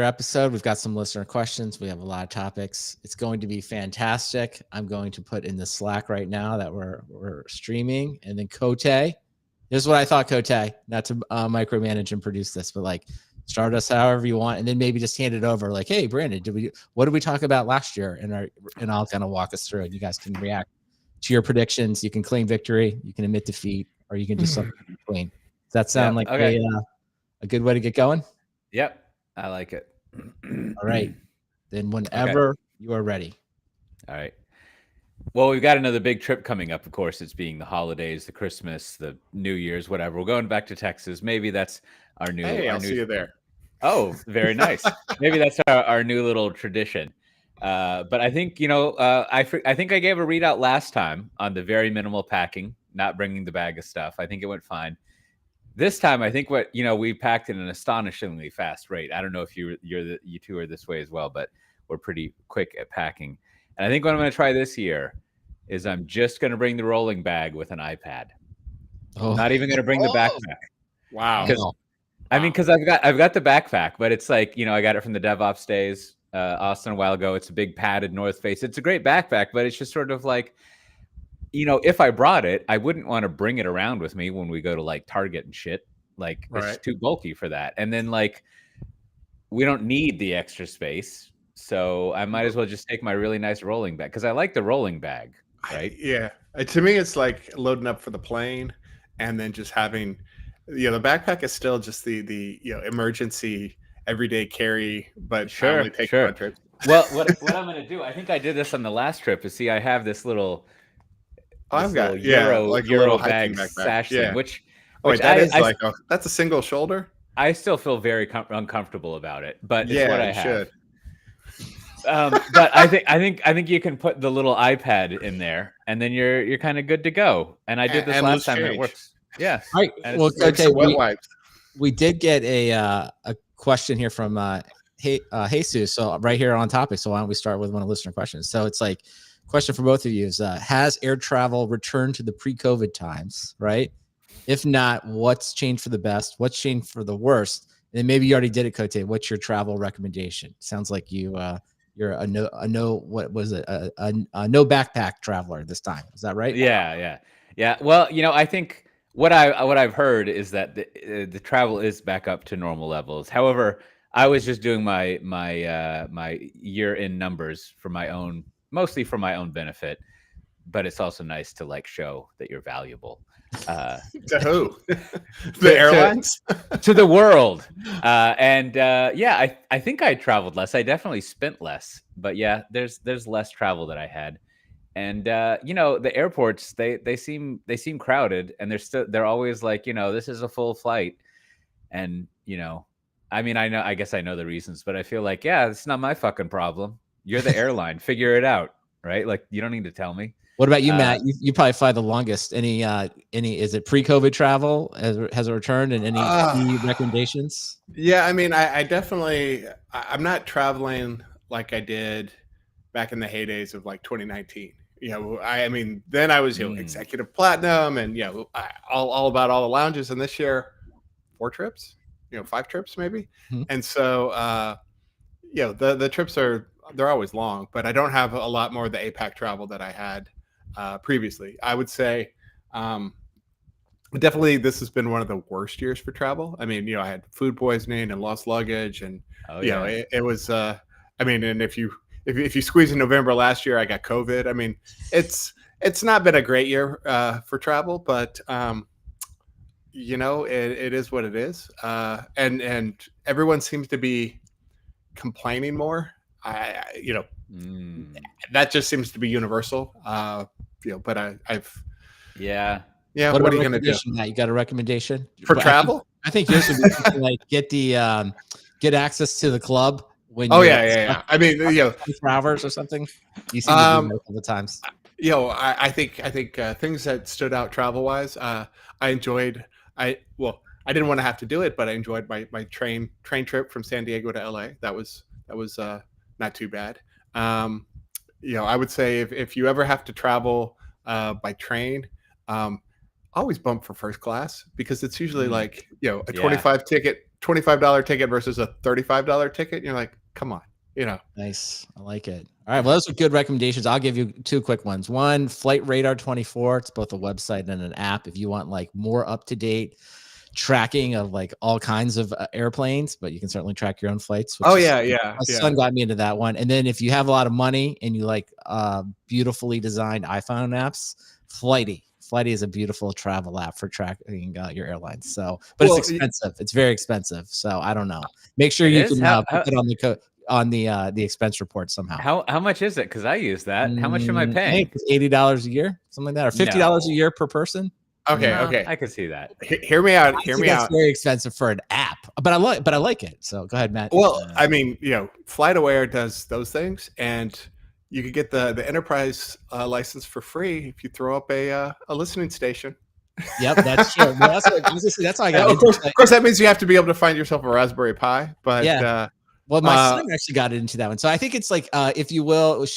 episode. We've got some listener questions. We have a lot of topics. It's going to be fantastic. I'm going to put in the Slack right now that we're streaming, and then Cote. Here's what I thought, Cote. Not to micromanage and produce this, but like start us however you want, and then maybe just hand it over. Like, hey, Brandon, what did we talk about last year? And I'll kind of walk us through, and you guys can react to your predictions. You can claim victory, you can admit defeat, or you can do something between. Does that sound like a good way to get going? Yep. I like it. All right. Then whenever you are ready. All right. Well, we've got another big trip coming up. Of course, it's being the holidays, the Christmas, the New Year's, whatever. We're going back to Texas. Maybe that's our new. Hey, I'll see you there. Oh, very nice. Maybe that's our new little tradition. But I think, I think I gave a readout last time on the very minimal packing, not bringing the bag of stuff. I think it went fine. This time, I think we packed at an astonishingly fast rate. I don't know if you two are this way as well, but we're pretty quick at packing. And I think what I'm going to try this year is I'm just going to bring the rolling bag with an iPad. I'm not even going to bring the backpack. Wow. Because I've got the backpack, but it's like, I got it from the DevOps days, Austin, a while ago. It's a big padded North Face. It's a great backpack, but it's just sort of like, if I brought it, I wouldn't want to bring it around with me when we go to like Target and shit. Like it's too bulky for that. And then like, we don't need the extra space. So I might as well just take my really nice rolling bag because I like the rolling bag, right? Yeah. To me, it's like loading up for the plane and then just having, the backpack is still just the emergency everyday carry, but sure. Trips. Well, what I'm going to do, I think I did this on the last trip. Is see, I have this little. I've got Euro bag sash thing, which that's a single shoulder. I still feel very uncomfortable about it, but it's what I have. But I think you can put the little iPad in there, and then you're kind of good to go. And I did this last time, and it works. Yeah. All right. Well, okay. We did get a question here from Jesus. So right here on topic. So why don't we start with one of the listener questions? So it's like. Question for both of you is, has air travel returned to the pre-COVID times, right? If not, what's changed for the best? What's changed for the worst? And then maybe you already did it, Cote. What's your travel recommendation? Sounds like you're a no backpack traveler this time. Is that right? Yeah. Well, I think what I've heard is that the travel is back up to normal levels. However, I was just doing my year-end numbers for mostly for my own benefit, but it's also nice to like show that you're valuable. To who? The airlines? To the world. I think I traveled less. I definitely spent less, but yeah, there's less travel that I had. And the airports, they seem crowded, and they're always like, this is a full flight. And I guess I know the reasons, but I feel like, it's not my fucking problem. You're the airline. Figure it out, right? Like you don't need to tell me. What about you, Matt? You probably fly the longest. Any? Is it pre-COVID travel? Has it returned? And any key recommendations? Yeah, I definitely. I'm not traveling like I did back in the heydays of like 2019. Then I was executive platinum, and all about all the lounges. And this year, 4 trips, 5 trips maybe. Mm-hmm. And so, the trips they're always long, but I don't have a lot more of the APAC travel that I had previously. I would say definitely this has been one of the worst years for travel. I had food poisoning and lost luggage, and it was and if you squeeze in November last year, I got COVID. It's not been a great year for travel, but it is what it is. And everyone seems to be complaining more. That just seems to be universal. But I've. Yeah. What are you going to do? Matt, you got a recommendation for travel? I think yours would be something like get access to the club when. Yeah. 24 hours or something. You seem to do multiple times. I think things that stood out travel wise. I enjoyed. I didn't want to have to do it, but I enjoyed my train trip from San Diego to LA. That was not too bad. I would say if you ever have to travel by train, always bump for first class, because it's usually like a 25 ticket $25 ticket versus a $35 ticket. And you're like, come on, you know. Nice. I like it. All right. Well, those are good recommendations. I'll give you two quick ones. One, Flight Radar 24. It's both a website and an app if you want like more up-to-date tracking of like all kinds of airplanes, but you can certainly track your own flights. Oh, yeah. My son got me into that one. And then if you have a lot of money and you like beautifully designed iPhone apps, Flighty is a beautiful travel app for tracking your airlines. So, but it's expensive. It's very expensive. So I don't know. Make sure you can put it on the expense report somehow. How much is it? Because I use that. How much am I paying? $80 a year, something like that, or $50 a year per person. Okay. I can see that. Hear me out. It's very expensive for an app, but I like it. So go ahead, Matt. Well, I mean, you know, FlightAware does those things, and you could get the enterprise license for free if you throw up a listening station. Yep, that's true. Well, that's how I got. Of course, that means you have to be able to find yourself a Raspberry Pi. But yeah. Well, my son actually got into that one. So I think it's like, if you will,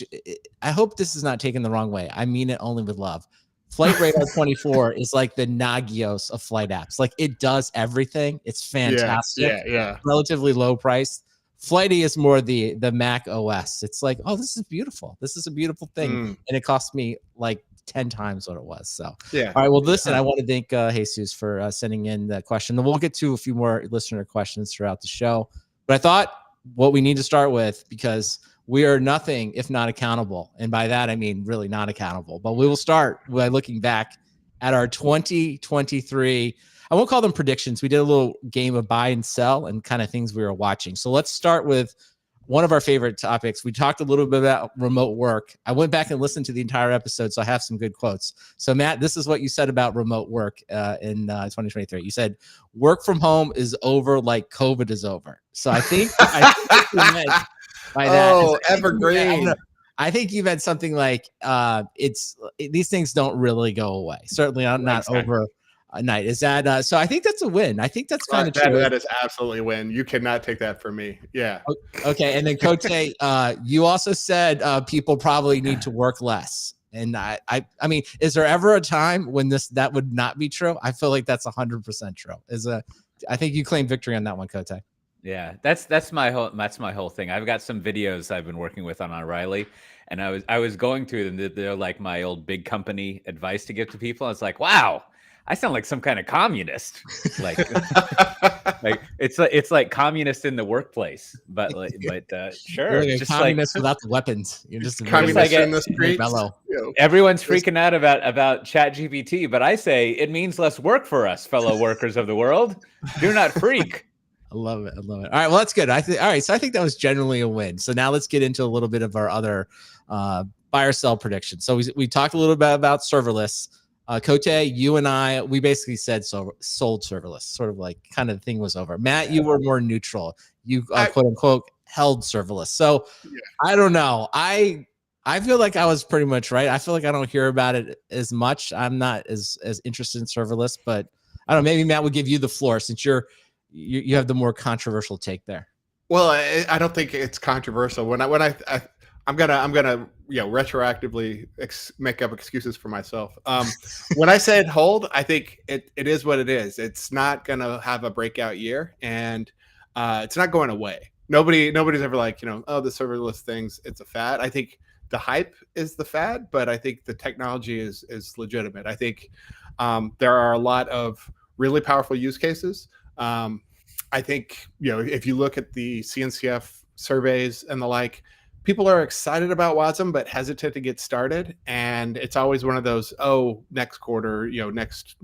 I hope this is not taken the wrong way. I mean it only with love. Flight Radar 24 is like the Nagios of flight apps. Like it does everything. It's fantastic. Yeah. Relatively low price. Flighty is more the Mac OS. It's like, oh, this is beautiful. This is a beautiful thing. And it cost me like 10 times what it was. So yeah. All right. Well, listen, I want to thank Jesus for sending in that question. And we'll get to a few more listener questions throughout the show. But I thought what we need to start with, because we are nothing if not accountable. And by that, I mean really not accountable. But we will start by looking back at our 2023. I won't call them predictions. We did a little game of buy and sell and kind of things we were watching. So let's start with one of our favorite topics. We talked a little bit about remote work. I went back and listened to the entire episode, so I have some good quotes. So Matt, this is what you said about remote work in 2023. You said, work from home is over like COVID is over. So I think you meant by that. Evergreen. I think you meant something like these things don't really go away. Certainly not over a night. Is that so? I think that's a win. I think that's kind of true. That is absolutely a win. You cannot take that from me. Yeah. Okay. And then Cote, you also said people probably need to work less. And I mean, is there ever a time when that would not be true? I feel like that's 100% true. I think you claim victory on that one, Cote. Yeah, that's my whole thing. I've got some videos I've been working with on O'Reilly, and I was going through them. They're like my old big company advice to give to people. I was like, wow, I sound like some kind of communist. Like, like it's like communist in the workplace, but sure, You're just communist without the weapons. You're just communist in the streets. Everyone's freaking out about ChatGPT, but I say it means less work for us, fellow workers of the world. Do not freak. I love it. All right. Well, that's good. All right. So I think that was generally a win. So now let's get into a little bit of our other buy or sell predictions. So we talked a little bit about serverless. Cote, you and I, we basically said sold serverless, sort of like kind of the thing was over. Matt, you were more neutral. You quote unquote held serverless. So I don't know. I feel like I was pretty much right. I feel like I don't hear about it as much. I'm not as interested in serverless, but I don't know. Maybe Matt would give you the floor since you have the more controversial take there. Well, I don't think it's controversial. I'm gonna retroactively make up excuses for myself. When I said hold, I think it is what it is. It's not gonna have a breakout year, and it's not going away. Nobody's ever like, oh, the serverless things, it's a fad. I think the hype is the fad, but I think the technology is legitimate. I think there are a lot of really powerful use cases. I think, if you look at the CNCF surveys and the like, people are excited about WASM, but hesitant to get started. And it's always one of those, next quarter, next,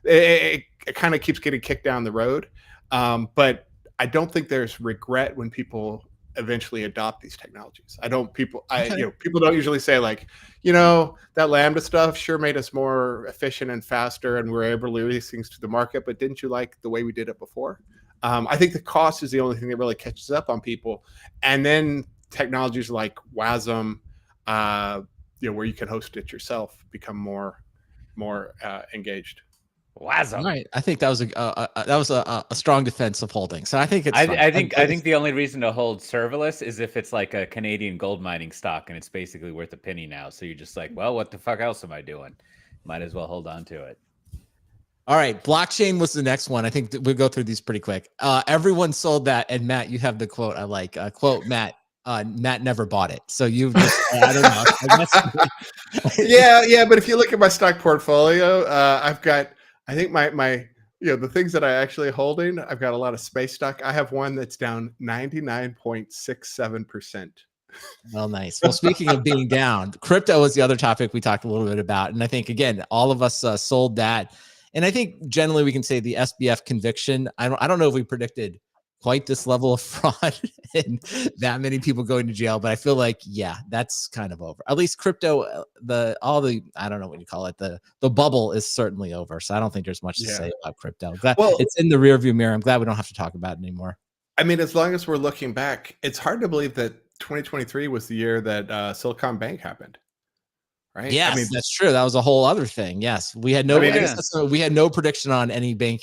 it kind of keeps getting kicked down the road. But I don't think there's regret when people eventually adopt these technologies. People don't usually say like, that Lambda stuff sure made us more efficient and faster and we're able to release things to the market, but didn't you like the way we did it before? I think the cost is the only thing that really catches up on people. And then technologies like WASM, where you can host it yourself, become more engaged. WASM. Right. I think that was a strong defense of holding. So I think it's. I think the only reason to hold serverless is if it's like a Canadian gold mining stock and it's basically worth a penny now. So you're just like, well, what the fuck else am I doing? Might as well hold on to it. All right, blockchain was the next one. I think we'll go through these pretty quick. Everyone sold that, and Matt, you have the quote. I like quote Matt. Matt never bought it, so you've just I don't know. I guess. Yeah. But if you look at my stock portfolio, I've got I think my the things that I actually holding. I've got a lot of space stock. I have one that's down 99.67%. Well, nice. Well, speaking of being down, crypto was the other topic we talked a little bit about, and I think again, all of us sold that. And I think generally we can say the SBF conviction. I don't know if we predicted quite this level of fraud and that many people going to jail, but I feel like that's kind of over. At least crypto, I don't know what you call it, the bubble is certainly over. So I don't think there's much to say about crypto. Well, it's in the rearview mirror. I'm glad we don't have to talk about it anymore. I mean, as long as we're looking back, it's hard to believe that 2023 was the year that Silicon Bank happened. Right? Yes, I mean, that's true. That was a whole other thing. Yes, we had no. We had no prediction on any bank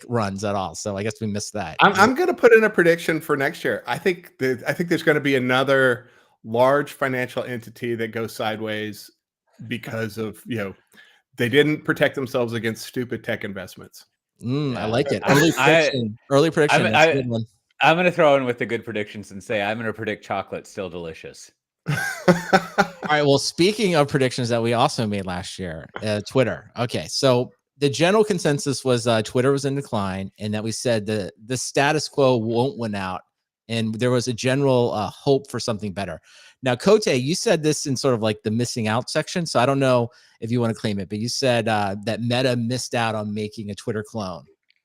runs at all. So I guess we missed that. I'm going to put in a prediction for next year. I think there's going to be another large financial entity that goes sideways because of they didn't protect themselves against stupid tech investments. I like it. Early prediction. That's a good one. I'm going to throw in with the good predictions and say I'm going to predict chocolate still delicious. All right. Well, speaking of predictions that we also made last year, Twitter. Okay. So the general consensus was Twitter was in decline and that we said the status quo won't win out. And there was a general hope for something better. Now, Cote, you said this in sort of like the missing out section. So I don't know if you want to claim it, but you said that Meta missed out on making a Twitter clone.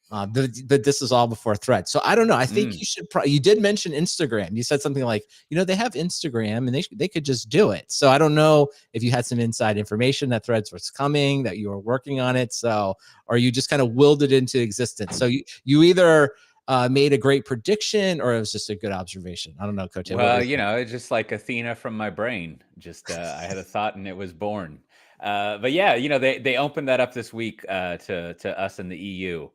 But this is all before Threads. So I don't know. I think you should you did mention Instagram. You said something like, they have Instagram and they could just do it. So I don't know if you had some inside information that Threads was coming, that you were working on it. So, or you just kind of willed it into existence. So you either made a great prediction or it was just a good observation. I don't know, Coach. Well, it's just like Athena from my brain. Just I had a thought and it was born. But yeah, they opened that up this week to us in the EU.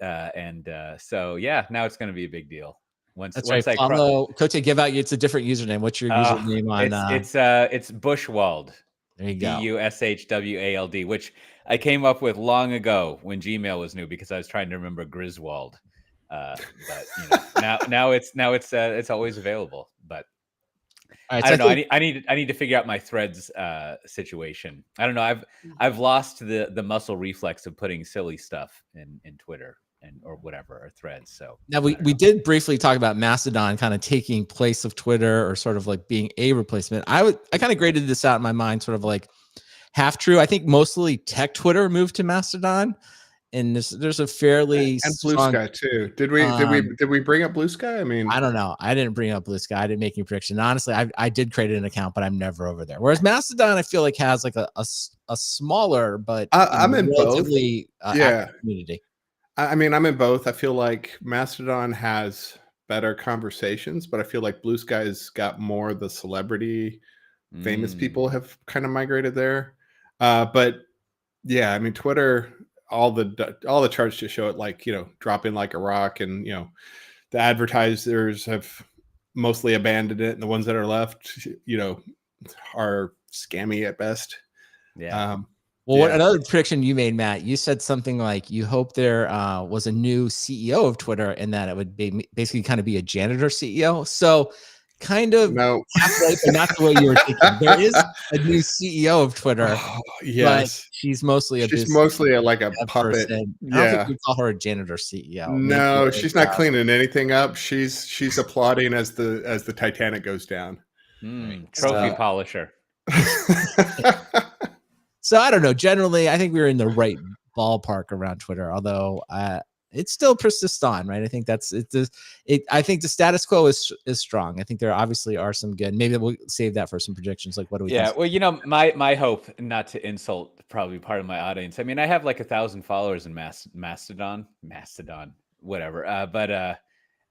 So yeah, now it's going to be a big deal. Once I follow Cote, give out it's a different username. What's your username on? It's Bushwald. There you go. Bushwald, which I came up with long ago when Gmail was new because I was trying to remember Griswold. But now it's always available. But I don't know. I need to figure out my Threads situation. I don't know. I've lost the muscle reflex of putting silly stuff in Twitter or whatever, or Threads. So now we did briefly talk about Mastodon kind of taking place of Twitter or sort of like being a replacement. I kind of graded this out in my mind, sort of like half true. I think mostly tech Twitter moved to Mastodon. And there's a fairly and Blue Sky too. Did we bring up Blue Sky? I mean, I don't know. I didn't bring up Blue Sky. I didn't make any prediction. Honestly, I did create an account, but I'm never over there. Whereas Mastodon, I feel like has like a smaller but I'm in both. Community. I mean, I'm in both. I feel like Mastodon has better conversations, but I feel like Blue Sky's got more of the celebrity, famous people have kind of migrated there. But yeah, I mean, Twitter. All the charts just show it like dropping like a rock, and the advertisers have mostly abandoned it, and the ones that are left are scammy at best. What another prediction you made, Matt? You said something like you hope there was a new CEO of Twitter and that it would be basically kind of be a janitor CEO. So kind of halfway, but not the way you were thinking. There is a new CEO of Twitter. Yes, but she's mostly a puppet. I don't think we call her a janitor CEO. No, she's not cleaning anything up. She's applauding as the Titanic goes down. Trophy polisher. So I don't know. Generally, I think we were in the right ballpark around Twitter, although it still persists on, right? I think I think the status quo is strong. I think there obviously are some good. Maybe we'll save that for some predictions. Like, what do we? Yeah, well, my hope, not to insult probably part of my audience. I mean, I have like 1,000 followers in Mastodon, whatever. But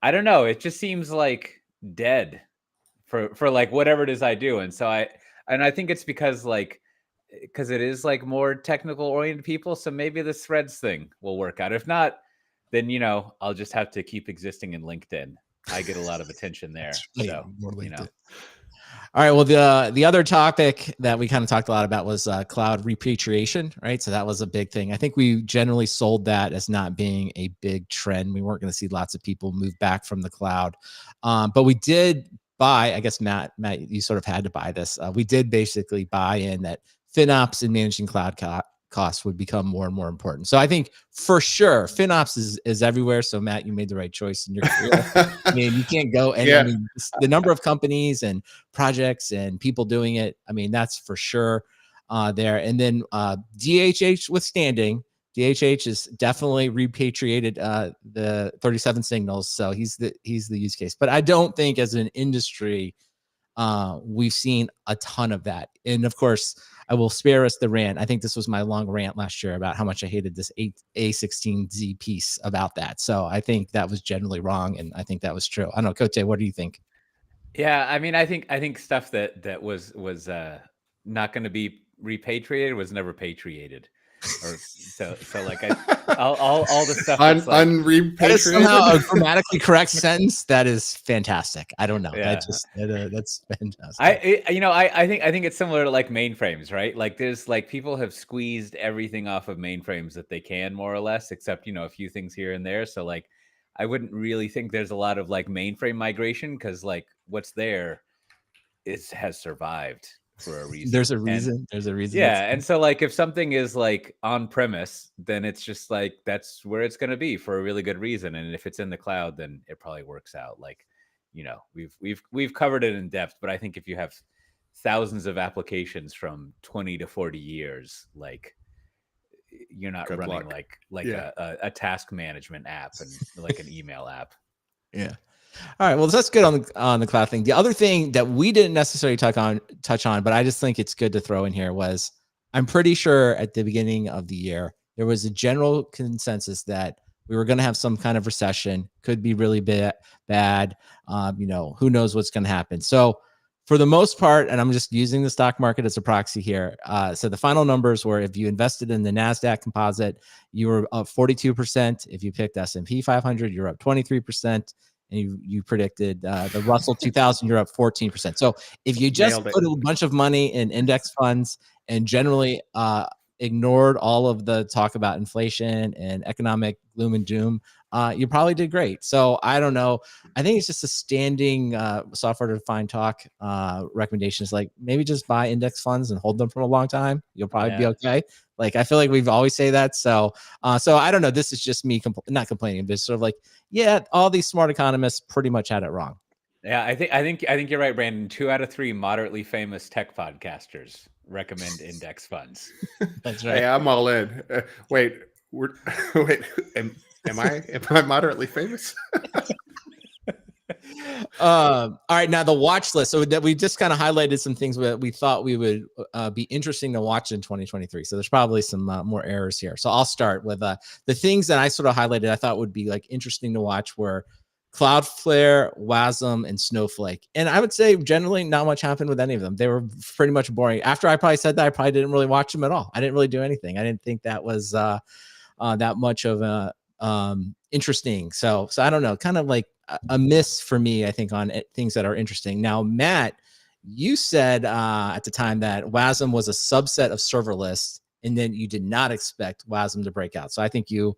I don't know. It just seems like dead for like whatever it is I do, and so I think it's because it is like more technical oriented people. So maybe this Threads thing will work out. If not, then I'll just have to keep existing in LinkedIn. I get a lot of attention there. So All right. Well, the other topic that we kind of talked a lot about was cloud repatriation, right? So that was a big thing. I think we generally sold that as not being a big trend. We weren't going to see lots of people move back from the cloud, but we did buy. I guess Matt, you sort of had to buy this. We did basically buy in that FinOps and managing cloud costs would become more and more important. So I think for sure FinOps is everywhere. So Matt, you made the right choice in your career. I mean, you can't go and Yeah. I mean the number of companies and projects and people doing it. I mean, that's for sure there. And then DHH withstanding, DHH is definitely repatriated the 37 signals. So he's the use case. But I don't think as an industry we've seen a ton of that. And of course, I will spare us the rant. I think this was my long rant last year about how much I hated this A16Z piece about that. So I think that was generally wrong, and I think that was true. I don't know, Cote, what do you think? Yeah, I mean, I think stuff that was not going to be repatriated was never patriated, or so like all the stuff that's like, that is somehow a unrepatriated. grammatically correct sentence. That is fantastic. I don't know. Yeah. That's fantastic. I think it's similar to like mainframes, right? Like there's like people have squeezed everything off of mainframes that they can, more or less, except a few things here and there. So like I wouldn't really think there's a lot of like mainframe migration, because like what's there has survived for a reason. There's a reason. There's a reason. Yeah, and so like if something is like on premise, then it's just like that's where it's going to be for a really good reason. And if it's in the cloud, then it probably works out. Like, we've covered it in depth, but I think if you have thousands of applications from 20 to 40 years, like you're not Good running luck. like Yeah. a task management app and like an email app. Yeah. All right. Well, that's good on the cloud thing. The other thing that we didn't necessarily touch on, but I just think it's good to throw in here was I'm pretty sure at the beginning of the year there was a general consensus that we were going to have some kind of recession, could be really bad. Who knows what's going to happen. So for the most part, and I'm just using the stock market as a proxy here. So the final numbers were, if you invested in the NASDAQ composite, you were up 42%. If you picked S&P 500, you're up 23%. And you predicted the Russell 2000, you're up 14%. So if you just Nailed it. put a bunch of money in index funds and generally ignored all of the talk about inflation and economic gloom and doom, you probably did great. So I don't know. I think it's just a standing software-defined talk recommendations. Like maybe just buy index funds and hold them for a long time. You'll probably be okay. Like I feel like we've always say that. So I don't know. This is just me not complaining, but it's sort of like, yeah, all these smart economists pretty much had it wrong. Yeah, I think you're right, Brandon. 2 out of 3 moderately famous tech podcasters recommend index funds. That's right. Hey, I'm all in. Wait, am I moderately famous? All right, now the watch list. So that we just kind of highlighted some things that we thought we would be interesting to watch in 2023. So there's probably some more errors here. So I'll start with the things that I sort of highlighted. I thought would be like interesting to watch were Cloudflare, WASM, and Snowflake. And I would say generally not much happened with any of them. They were pretty much boring. After I probably said that, I probably didn't really watch them at all. I didn't really do anything. I didn't think that was that much of a interesting. So I don't know, kind of like a miss for me, I think, on things that are interesting. Now, Matt, you said at the time that WASM was a subset of serverless, and then you did not expect WASM to break out. So I think you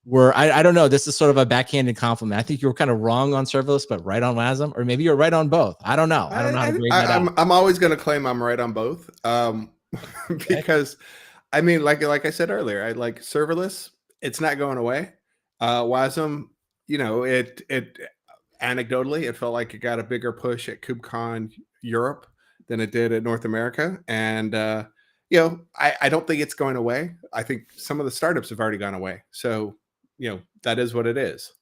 were, I don't know, this is sort of a backhanded compliment. I think you were kind of wrong on serverless, but right on WASM, or maybe you're right on both. I don't know. I don't know how to grade that out. I'm always going to claim I'm right on both, because I mean, like I said earlier, I like serverless. It's not going away. WASM, it anecdotally, it felt like it got a bigger push at KubeCon Europe than it did at North America. And, I don't think it's going away. I think some of the startups have already gone away. So, that is what it is.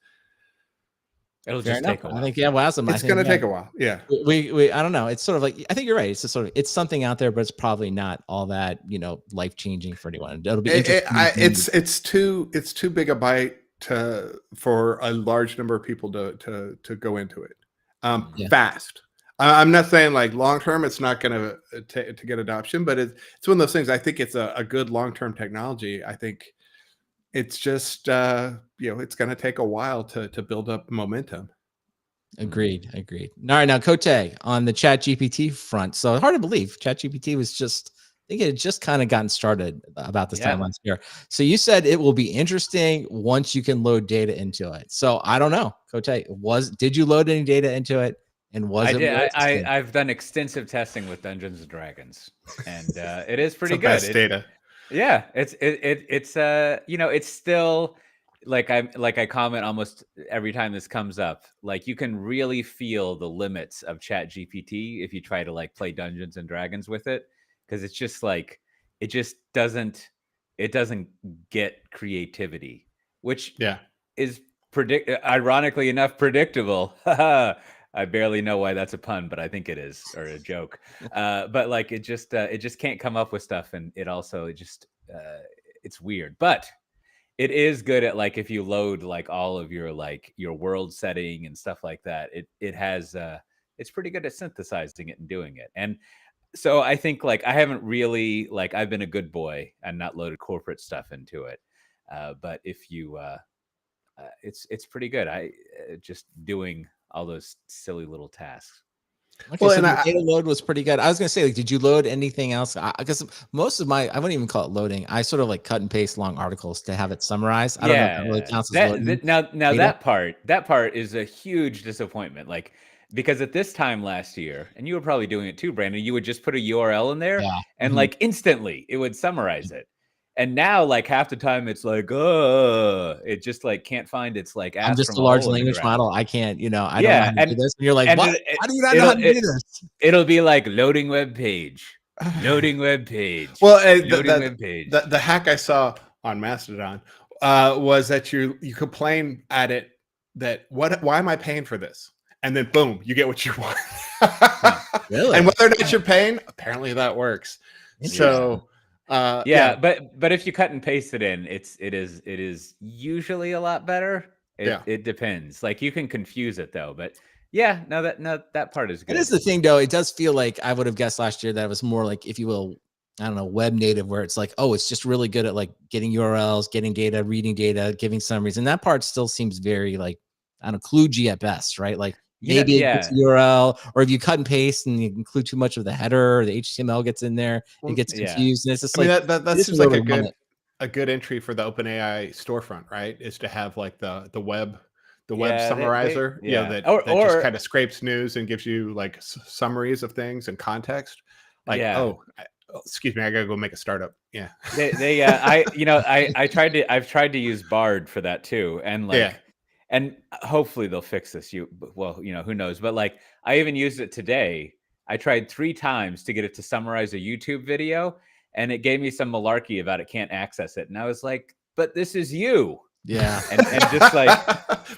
It'll just take a while. I think, yeah, WASM. It's going to take a while. Yeah. We I don't know. It's sort of like, I think you're right. It's just sort of, it's something out there, but it's probably not all that, life changing for anyone. It'll be interesting. It's too big a bite for a large number of people to go into it fast. I'm not saying like long term it's not going to get adoption, but it's one of those things. I think it's a good long term technology. I think it's just it's going to take a while to build up momentum. Agreed. All right, now Cote on the Chat GPT front. So hard to believe Chat GPT was just, I think it had just kind of gotten started about this time last year. So you said it will be interesting once you can load data into it. So I don't know, Cote, did you load any data into it? And was I it did. more interesting? I've done extensive testing with Dungeons and Dragons, and it is pretty It's the good. best data. Yeah, it's you know, it's still like I comment almost every time this comes up. Like you can really feel the limits of Chat GPT if you try to like play Dungeons and Dragons with it, because it's just like it just doesn't get creativity, which Yeah. is ironically enough predictable. I barely know why that's a pun, but I think it is, or a joke. But like it just can't come up with stuff, and it's weird. But it is good at like if you load like all of your like your world setting and stuff like that. It has it's pretty good at synthesizing it and doing it. And so I think like I haven't really like I've been a good boy and not loaded corporate stuff into it. But if you it's pretty good. I just doing all those silly little tasks. Okay, Well, so and the data load was pretty good. I was gonna say, like, did you load anything else? Because most of I wouldn't even call it loading. I sort of like cut and paste long articles to have it summarized. I don't know if that really counts as loading. Now data. that part is a huge disappointment. Like because at this time last year, and you were probably doing it too, Brandon, you would just put a URL in there Yeah. and like instantly it would summarize it. And now, like half the time, it's like, it just like can't find its like. I'm ass just from a a large hole in the language ground. model. I can't, I don't know Yeah, how to do this. And you're like, and what? How do you not know how to do this? It'll be like loading web page, loading web page. Well, loading web page. the hack I saw on Mastodon was that you complain at it that why am I paying for this? And then boom, you get what you want. Really? And whether or not you're paying, apparently that works. So but if you cut and paste it in, it is usually a lot better. It depends. Like you can confuse it though, but yeah, no, that part is good. It is the thing though. It does feel like I would have guessed last year that it was more like, if you will, I don't know, web native, where it's like, oh, it's just really good at like getting URLs, getting data, reading data, giving summaries. And that part still seems very like, I don't know, kludgy at best, right? Like maybe it gets a URL, or if you cut and paste and you include too much of the header, or the HTML gets in there, it gets confused. And it's just like, that seems like a good entry for the OpenAI storefront, right? Is to have like the web summarizer, that just kind of scrapes news and gives you like summaries of things and context. Like, excuse me, I gotta go make a startup. Yeah, I've tried to use Bard for that too, and like, and hopefully they'll fix this. Who knows? But like, I even used it today. I tried 3 times to get it to summarize a YouTube video, and it gave me some malarkey about it can't access it, and I was like, but this is you. Yeah. And just like,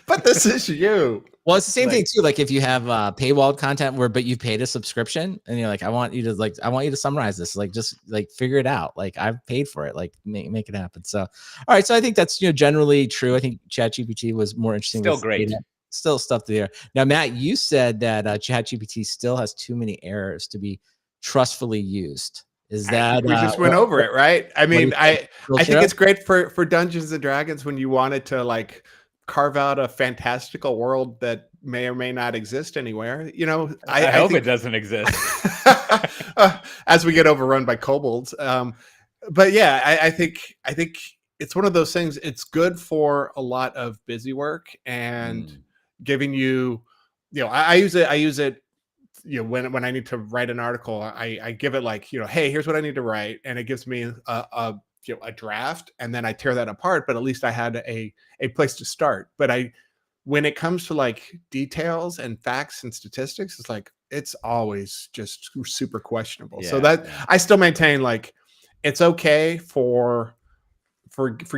but this is you. Well, it's the same thing too. Like if you have paywalled content but you've paid a subscription and you're like, I want you to summarize this. Like, just like figure it out. Like I've paid for it, like make it happen. So, all right. So I think that's, generally true. I think ChatGPT was more interesting. Still great. Data. Still stuff there. Now, Matt, you said that ChatGPT still has too many errors to be trustfully used. Is that we just went over it, right? I mean, I think it's great for Dungeons and Dragons when you wanted to like carve out a fantastical world that may or may not exist anywhere. I hope it doesn't exist as we get overrun by kobolds. But yeah, I think it's one of those things. It's good for a lot of busy work and giving you, I use it. When I need to write an article, I give it like, hey, here's what I need to write, and it gives me a draft, and then I tear that apart. But at least I had a place to start. But when it comes to like details and facts and statistics, it's like it's always just super questionable. So I still maintain like it's okay for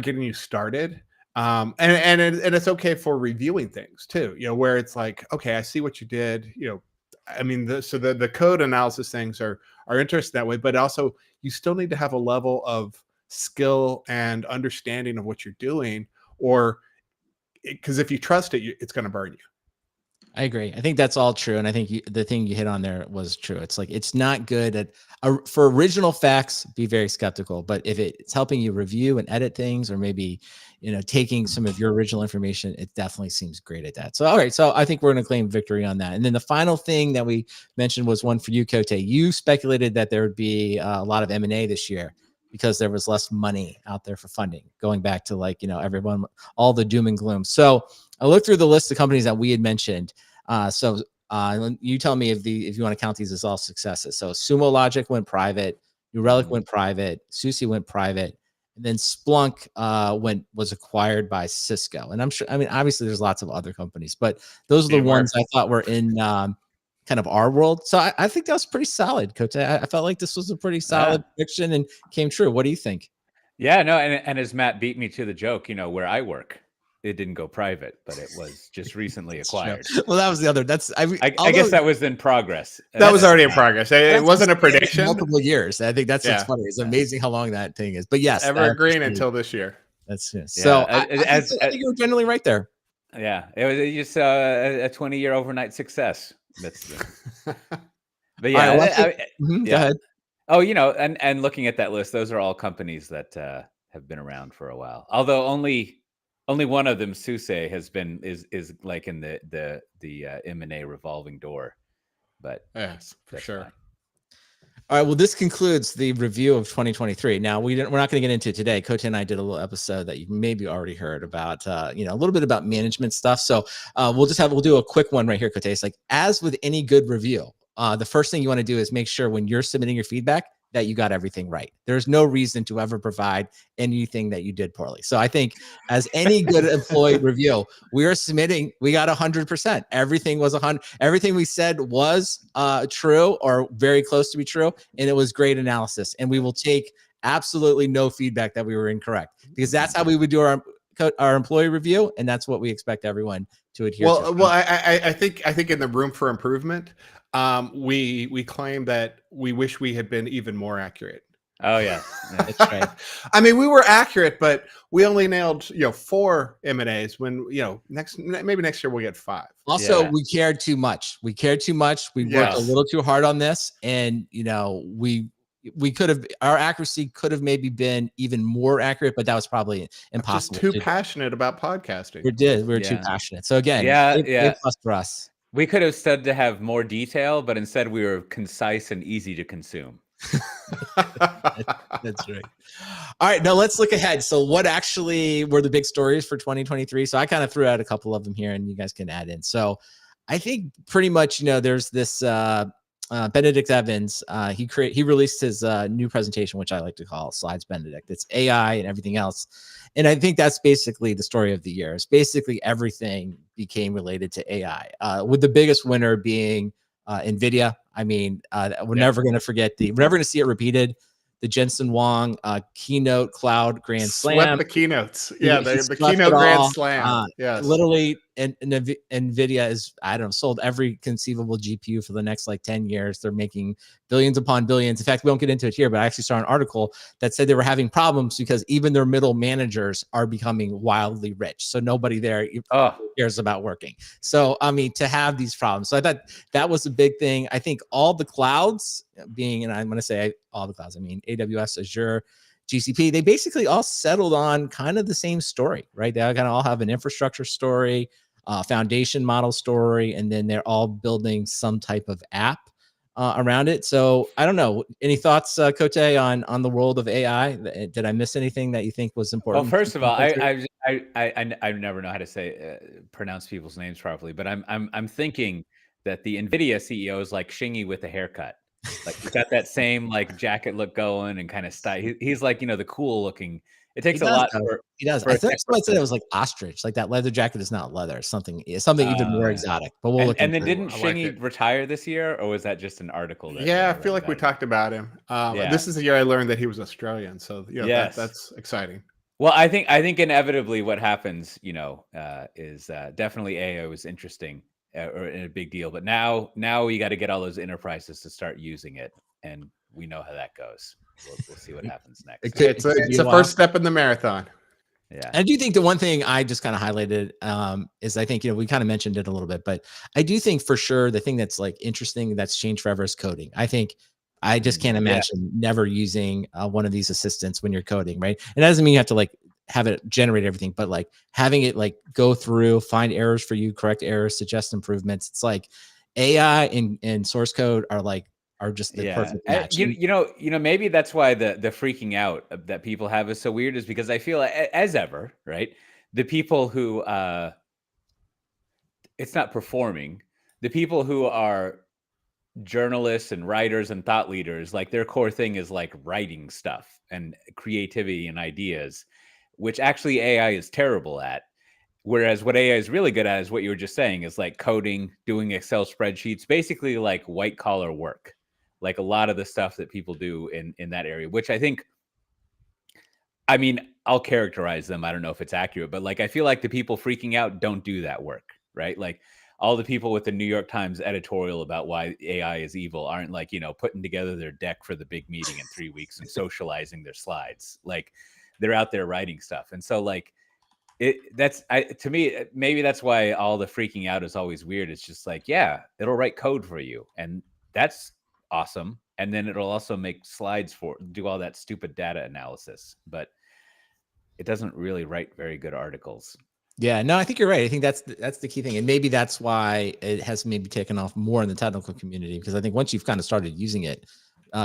getting you started. And it's okay for reviewing things too, where it's like, okay, I see what you did, I mean, the code analysis things are interesting that way, but also you still need to have a level of skill and understanding of what you're doing, or because if you trust it, it's going to burn you. I agree. I think that's all true, and I think the thing you hit on there was true. It's like it's not good at for original facts. Be very skeptical, but if it's helping you review and edit things, or maybe taking some of your original information, it definitely seems great at that. So all right, so I think we're going to claim victory on that. And then the final thing that we mentioned was one for you, Cote. You speculated that there would be a lot of M&A this year because there was less money out there for funding. Going back to everyone, all the doom and gloom. So I looked through the list of companies that we had mentioned. You tell me if you want to count these as all successes. So Sumo Logic went private, New Relic went private, SUSE went private, and then Splunk was acquired by Cisco. And I'm sure, I mean, obviously there's lots of other companies, but those are the ones I thought were in kind of our world. So I think that was pretty solid, Coach. I felt like this was a pretty solid prediction and came true. What do you think? Yeah, no, and as Matt beat me to the joke, where I work, it didn't go private, but it was just recently acquired. Well, that was the other. I guess that was in progress. That was already in progress. It wasn't a prediction. Multiple years. I think that's what's funny. It's amazing how long that thing is. But yes, evergreen until this year. That's so. I think you were generally right there. Yeah, it was just a 20-year overnight success. That's. But yeah, go ahead. Oh, and looking at that list, those are all companies that have been around for a while. Although only one of them, SUSE, is like in the M&A revolving door. But yes, for sure. Fine. All right. Well, this concludes the review of 2023. Now we're not going to get into it today. Coach and I did a little episode that you maybe already heard about, a little bit about management stuff. So we'll do a quick one right here, Coach. It's like, as with any good review, the first thing you want to do is make sure when you're submitting your feedback that you got everything right. There's no reason to ever provide anything that you did poorly. So I think as any good employee review, we got 100%. Everything was 100. Everything we said was true or very close to be true. And it was great analysis. And we will take absolutely no feedback that we were incorrect, because that's how we would do our employee review. And that's what we expect everyone to adhere to. Well, I think in the room for improvement, we claim that we wish we had been even more accurate. Oh yeah, that's right. I mean, we were accurate, but we only nailed 4 M&As. When next year we'll get 5. Also, we cared too much. We worked a little too hard on this, and we could have, our accuracy could have maybe been even more accurate, but that was probably impossible. Just too passionate about podcasting. We were too passionate. So again, plus for us. We could have said to have more detail, but instead we were concise and easy to consume. That's right. All right, now let's look ahead. So what actually were the big stories for 2023? So I kind of threw out a couple of them here, and you guys can add in. So I think pretty much, there's this Benedict Evans. He released his new presentation, which I like to call Slides Benedict. It's AI and everything else. And I think that's basically the story of the year. It's basically everything became related to AI, with the biggest winner being NVIDIA. I mean, we're never going to see it repeated. The Jensen Huang keynote cloud grand slam. Swept the keynotes. Yeah, the keynote grand slam. Literally, and NVIDIA is, sold every conceivable GPU for the next 10 years. They're making billions upon billions. In fact, we won't get into it here, but I actually saw an article that said they were having problems because even their middle managers are becoming wildly rich. So nobody there cares about working. So, I mean, to have these problems. So I thought that was a big thing. I think all the clouds and I'm going to say all the clouds, I mean, AWS, Azure, GCP, they basically all settled on kind of the same story, right? They kind of all have an infrastructure story, foundation model story, and then they're all building some type of app around it. So I don't know. Any thoughts, Cote, on the world of AI? Did I miss anything that you think was important? Well, first of all, I never know how to pronounce people's names properly, but I'm thinking that the NVIDIA CEO is like Shingy with a haircut. Like he's got that same jacket look going and kind of style. He's like, the cool looking. It takes a lot. He does. I think somebody said it was like ostrich. Like that leather jacket is not leather. It's something even more exotic. But we'll look. And then didn't Shingy retire this year, or was that just an article? I feel like we talked about him. This is the year I learned that he was Australian. So that's exciting. Well, I think inevitably what happens, is definitely AI was interesting. Or a big deal, but now we got to get all those enterprises to start using it, and we know how that goes. We'll see what happens next. It's a first step in the marathon. Yeah. I do think the one thing I just kind of highlighted is I think, we kind of mentioned it a little bit, but I do think for sure the thing that's like interesting that's changed forever is coding. I think I just can't Yeah. imagine never using one of these assistants when you're coding, right? It doesn't mean you have to like have it generate everything, but like having it like go through, find errors for you, correct errors, suggest improvements. It's like AI and source code are just the Yeah. perfect match. Maybe that's why the freaking out that people have is so weird, is because I feel as ever, right? The people who it's not performing, the people who are journalists and writers and thought leaders, like their core thing is like writing stuff and creativity and ideas, which actually AI is terrible at. Whereas what AI is really good at is what you were just saying, is like coding, doing Excel spreadsheets, basically like white collar work, like a lot of the stuff that people do in that area, which I mean, I'll characterize them. I don't know if it's accurate, but like I feel like the people freaking out don't do that work, right? Like all the people with the New York Times editorial about why AI is evil aren't like, putting together their deck for the big meeting in 3 weeks and socializing their slides. Like they're out there writing stuff. And so like to me, maybe that's why all the freaking out is always weird. It's just like, yeah, it'll write code for you, and that's awesome. And then it'll also make slides do all that stupid data analysis, but it doesn't really write very good articles. Yeah, no, I think you're right. I think that's the key thing, and maybe that's why it has maybe taken off more in the technical community, because I think once you've kind of started using it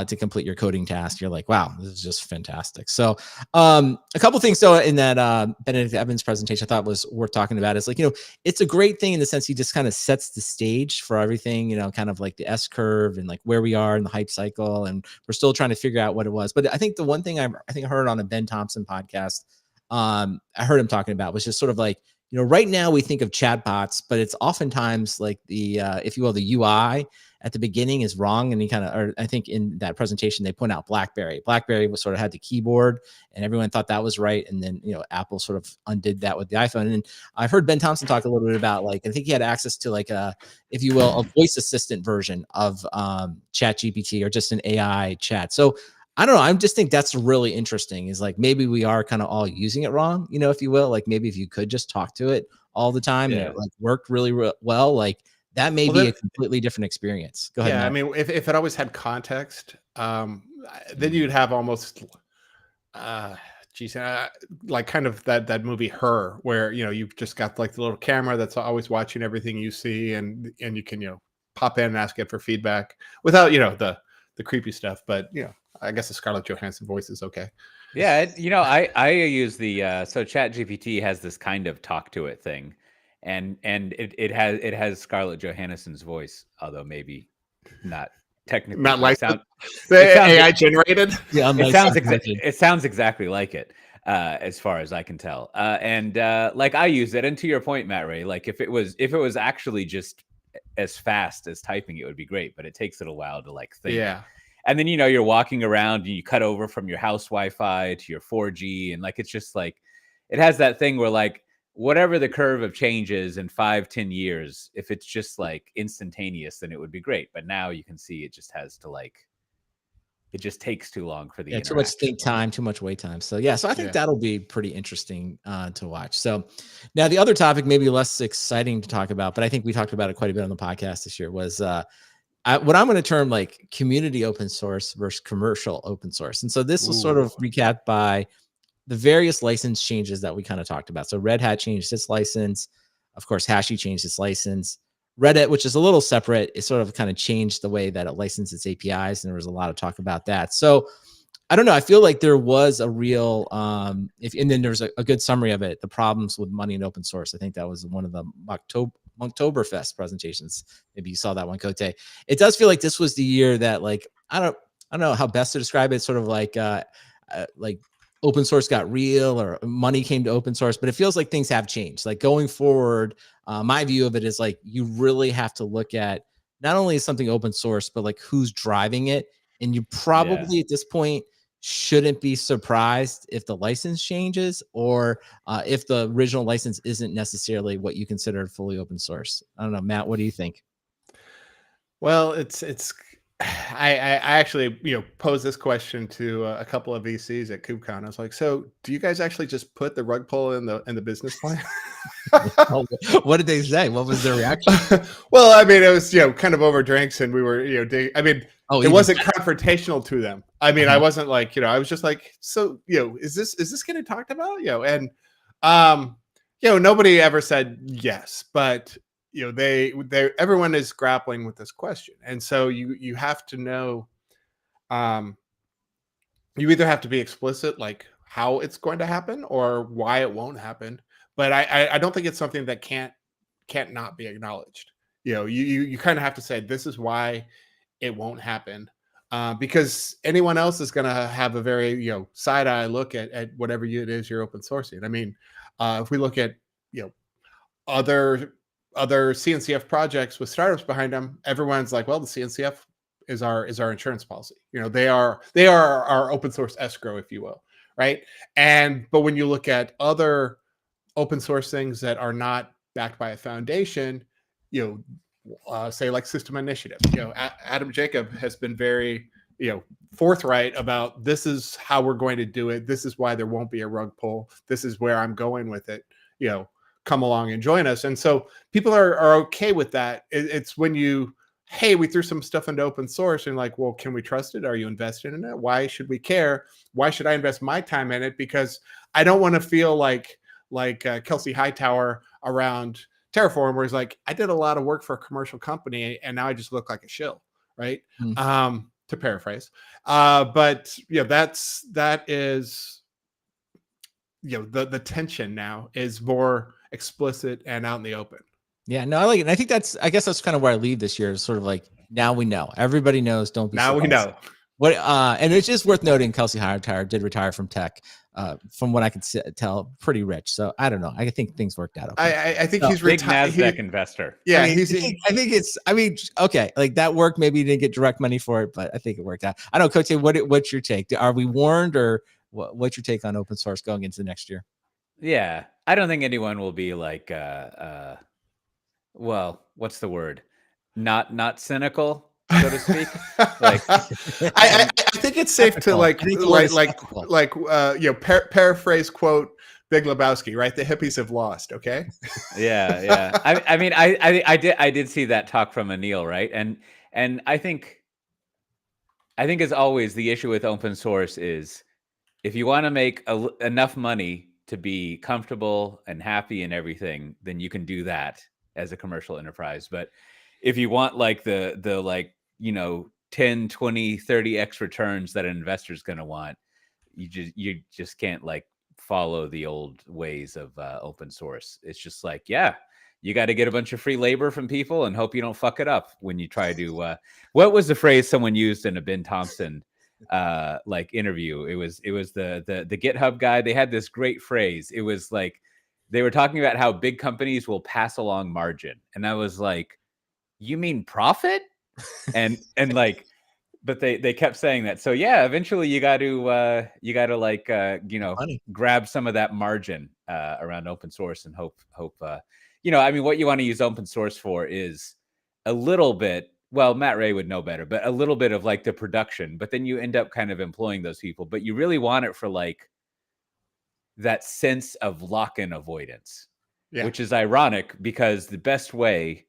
to complete your coding task, you're like, wow, this is just fantastic. So, a couple things though in that Benedict Evans presentation I thought was worth talking about is like, it's a great thing in the sense he just kind of sets the stage for everything, kind of like the S curve and like where we are in the hype cycle, and we're still trying to figure out what it was. But I think the one thing I heard on a Ben Thompson podcast, I heard him talking about was just sort of like, right now we think of chatbots, but it's oftentimes like the, if you will, the UI at the beginning is wrong. And or I think in that presentation, they point out BlackBerry was sort of had the keyboard and everyone thought that was right. And then, Apple sort of undid that with the iPhone. And I've heard Ben Thompson talk a little bit about like, I think he had access to like a, if you will, a voice assistant version of Chat GPT or just an AI chat. So I don't know. I just think that's really interesting, is like maybe we are kind of all using it wrong, if you will. Like maybe if you could just talk to it all the time and it like worked really well, like that may be a completely different experience. Go ahead. Yeah, Matt. I mean, if it always had context, then you'd have almost, like kind of that movie Her, where you've just got like the little camera that's always watching everything you see, and you can pop in and ask it for feedback without the creepy stuff, but I guess the Scarlett Johansson voice is okay. Yeah, I use the so Chat GPT has this kind of talk to it thing, and it has Scarlett Johansson's voice, although maybe not technically. Not like the AI generated. Yeah, it sounds exactly like it, as far as I can tell. And like I use it, and to your point, Matt Ray, like if it was actually just as fast as typing, it would be great, but it takes it a while to like think. Yeah. And then, you're walking around and you cut over from your house Wi-Fi to your 4G. And like, it's just like, it has that thing where like, whatever the curve of change is in 5-10 years, if it's just like instantaneous, then it would be great. But now you can see it just has to like, it just takes too long for the too much think time, too much wait time. So so I think that'll be pretty interesting to watch. So now the other topic, maybe less exciting to talk about, but I think we talked about it quite a bit on the podcast this year, was what I'm going to term like community open source versus commercial open source. And so this was sort of recapped by the various license changes that we kind of talked about. So Red Hat changed its license. Of course, Hashi changed its license. Reddit, which is a little separate, it sort of kind of changed the way that it licenses its APIs. And there was a lot of talk about that. So I don't know. I feel like there was a real, and then there was a good summary of it, the problems with money in open source. I think that was one of the Oktoberfest presentations. Maybe you saw that one, Cote. It does feel like this was the year that like, I don't know how best to describe it. It's sort of like open source got real, or money came to open source, but it feels like things have changed. Like going forward, my view of it is like, you really have to look at not only is something open source, but like who's driving it. And you probably at this point shouldn't be surprised if the license changes, or if the original license isn't necessarily what you consider fully open source. I don't know, Matt, what do you think? Well, I actually posed this question to a couple of VCs at KubeCon. I was like, so do you guys actually just put the rug pull in the business plan? Oh, what did they say? What was their reaction? Well, I mean, it was kind of over drinks, and we were I mean, Oh, it even wasn't better. confrontational to them. I mean, I Uh-huh. wasn't like I was just like, so is this getting talked about? And nobody ever said yes, but they everyone is grappling with this question, and so you have to know, um you either have to be explicit like how it's going to happen or why it won't happen. But I don't think it's something that can't not be acknowledged. You kind of have to say this is why it won't happen, because anyone else is going to have a very side eye look at whatever it is you're open sourcing. I mean, if we look at you know other CNCF projects with startups behind them, everyone's like, well, the CNCF is our insurance policy. They are our open source escrow, if you will, right? But when you look at other open source things that are not backed by a foundation, say like System Initiative, Adam Jacob has been very forthright about this is how we're going to do it. This is why there won't be a rug pull. This is where I'm going with it. Come along and join us. And so people are okay with that. It's when hey, we threw some stuff into open source and like, well, can we trust it? Are you invested in it? Why should we care? Why should I invest my time in it? Because I don't want to feel like Kelsey Hightower around Terraform, where he's like, I did a lot of work for a commercial company and now I just look like a shill, right? To paraphrase. But that is the tension now is more explicit and out in the open. Yeah, no, I like it. And I guess that's kind of where I leave this year is sort of like, now we know. Everybody knows. Don't be now surprised. we know. What and it's just worth noting, Kelsey Hightower did retire from tech. From what I could tell, pretty rich. So I don't know. I think things worked out okay. I think he's Big retired. Nasdaq investor. Yeah, I think it's. I mean, okay, like that work. Maybe you didn't get direct money for it, but I think it worked out. I don't know, Coach. What's your take? Are we warned, or what's your take on open source going into the next year? Yeah, I don't think anyone will be like, well, what's the word? Not cynical, so to speak. Like, I think it's safe to paraphrase quote Big Lebowski, right? The hippies have lost. Okay. yeah. I mean, I did see that talk from Anil, right? And I think as always, the issue with open source is if you want to make enough money to be comfortable and happy and everything, then you can do that as a commercial enterprise. But if you want like the like 10, 20, 30x returns that an investor is going to want, you just can't like follow the old ways of open source. It's just like, yeah, you got to get a bunch of free labor from people and hope you don't fuck it up when you try to what was the phrase someone used in a Ben Thompson like interview? It was the GitHub guy. They had this great phrase. It was like they were talking about how big companies will pass along margin, and I was like, you mean profit? and like, but they kept saying that. So yeah, eventually you got to like Money. grab some of that margin around open source and hope I mean, what you want to use open source for is a little bit, well, Matt Ray would know better, but a little bit of like the production, but then you end up kind of employing those people, but you really want it for like that sense of lock-in avoidance, which is ironic because the best way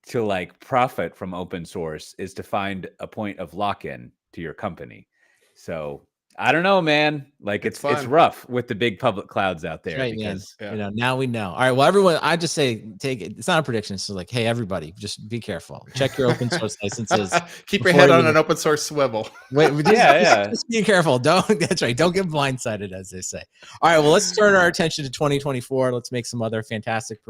to like profit from open source is to find a point of lock-in to your company. So I don't know, man. Like it's rough with the big public clouds out there. Right, because now we know. All right. Well, everyone, I just say take it. It's not a prediction. It's like, hey, everybody, just be careful. Check your open source licenses. Keep your head on an open source swivel. Wait, just be careful. That's right. Don't get blindsided, as they say. All right. Well, let's turn our attention to 2024. Let's make some other fantastic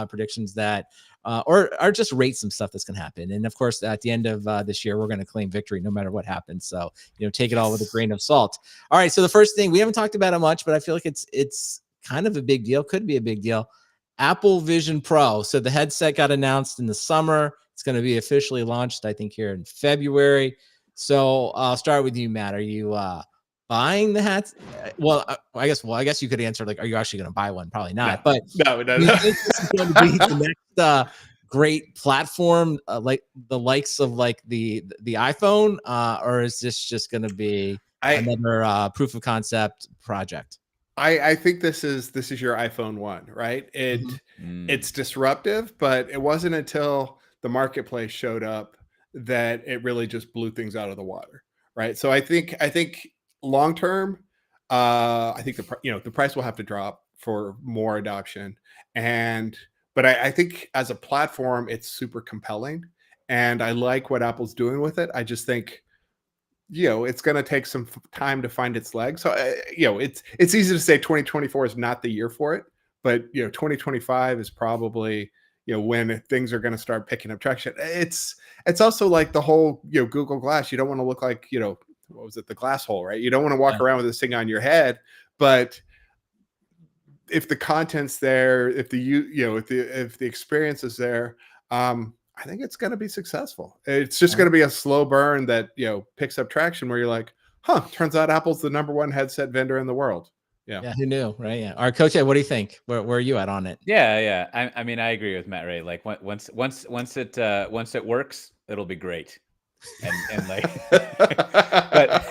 predictions that or just rate some stuff that's going to happen. And of course, at the end of this year, we're going to claim victory no matter what happens. So, take it all with a grain of salt. All right. So the first thing, we haven't talked about it much, but I feel like it's kind of a big deal. Could be a big deal. Apple Vision Pro. So the headset got announced in the summer. It's going to be officially launched, I think, here in February. So I'll start with you, Matt. Are you buying the hats? Well, I guess you could answer like, are you actually going to buy one? Probably not. No. But no. You think this is going to be the next great platform like the likes of like the iPhone, or is this just going to be another proof of concept project? I think this is your iPhone 1, right? It's disruptive, but it wasn't until the marketplace showed up that it really just blew things out of the water, right? So I think long term, I think the price will have to drop for more adoption, but I think as a platform, it's super compelling, and I like what Apple's doing with it. I just think it's going to take some time to find its legs. So, it's easy to say 2024 is not the year for it, but 2025 is probably when things are going to start picking up traction. It's also like the whole Google Glass. You don't want to look like what was it, the glass hole, right? You don't want to walk around with this thing on your head, but if the content's there, if the experience is there, I think it's going to be successful. It's just going to be a slow burn that picks up traction where you're like, turns out Apple's the #1 headset vendor in the world. Yeah, who knew, right? Yeah. All right, Coach, what do you think? Where are you at on it? Yeah. I mean, I agree with Matt Ray. Like once it works, it'll be great. And like, but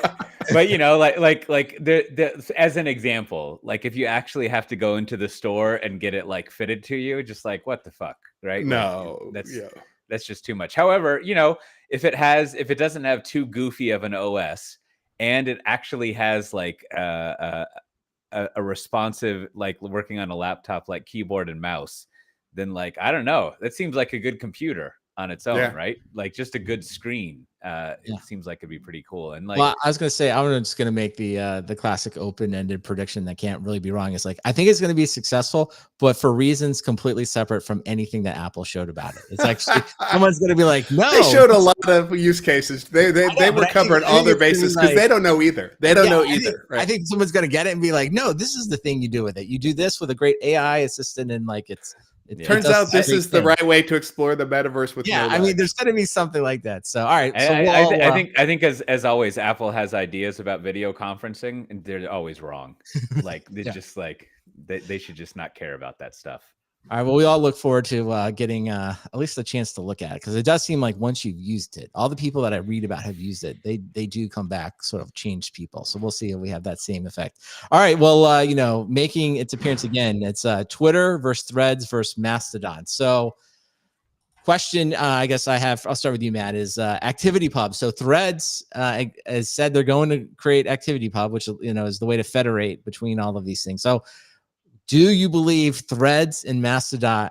as an example, like if you actually have to go into the store and get it like fitted to you, just like what the fuck, right? No, like, that's just too much. However, if it doesn't have too goofy of an OS and it actually has like a responsive, like working on a laptop, like keyboard and mouse, then like, I don't know, that seems like a good computer on its own, right? Like just a good screen. It seems like it'd be pretty cool. And like, well, I was gonna say, I'm just gonna make the classic open-ended prediction that can't really be wrong. It's like I think it's gonna be successful, but for reasons completely separate from anything that Apple showed about it. It's actually someone's gonna be like, no, they showed a lot of use cases. They were covering all their bases because they don't know either. They don't know either. I think someone's gonna get it and be like, no, this is the thing you do with it. You do this with a great AI assistant, and like it turns out this is the right way to explore the metaverse with I mean, there's going to be something like that. So, all right. So I think as always, Apple has ideas about video conferencing, and they're always wrong. Like they're just like they should just not care about that stuff. All right. Well, we all look forward to getting at least a chance to look at it, because it does seem like once you've used it, all the people that I read about have used it. They do come back sort of changed people. So we'll see if we have that same effect. All right. Well, making its appearance again, it's Twitter versus Threads versus Mastodon. So question, I guess I'll start with you, Matt, is ActivityPub. So Threads has said they're going to create ActivityPub, which is the way to federate between all of these things. So do you believe Threads and Mastodon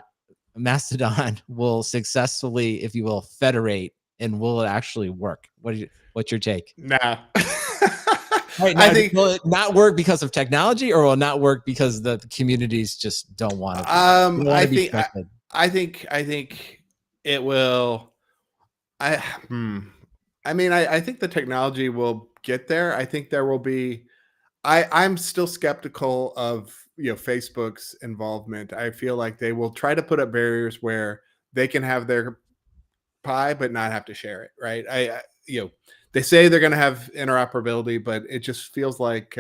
will successfully, if you will, federate, and will it actually work? What's your take? Nah. Right, now, I think will it not work because of technology, or will it not work because the communities just don't want it? I think it will. I think the technology will get there. I think there will be. I'm still skeptical of Facebook's involvement. I feel like they will try to put up barriers where they can have their pie but not have to share it, right? They say they're going to have interoperability, but it just feels like